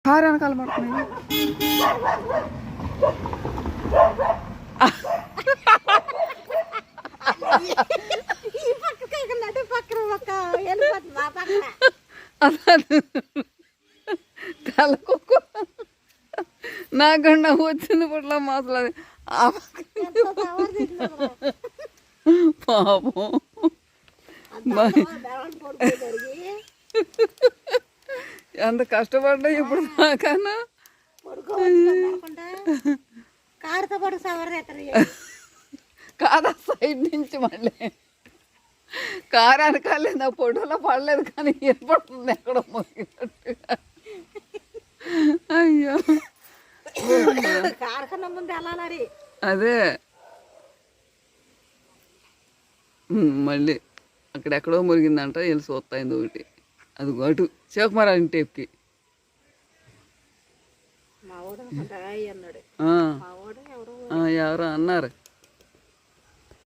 Car వెనకాల పడుతున్నాయి. తలకొక్క నాకన్నా వచ్చింది పట్ల మాసలు పాపం ఎంత కష్టపడ్డా ఇప్పుడు నాకన్నా కాదా సైడ్ నుంచి మళ్ళీ కారు వెనకాలే నా ఫోటోలో పడలేదు కానీ ఏర్పడుతుంది ఎక్కడ మొగినట్టుగా. అయ్యో అదే మళ్ళీ అక్కడెక్కడో మురిగిందంట. వెళ్ళి చూస్తాయింది ఒకటి అది అటు శివకుమార్ ఇంటికి ఎవరో అన్నారు.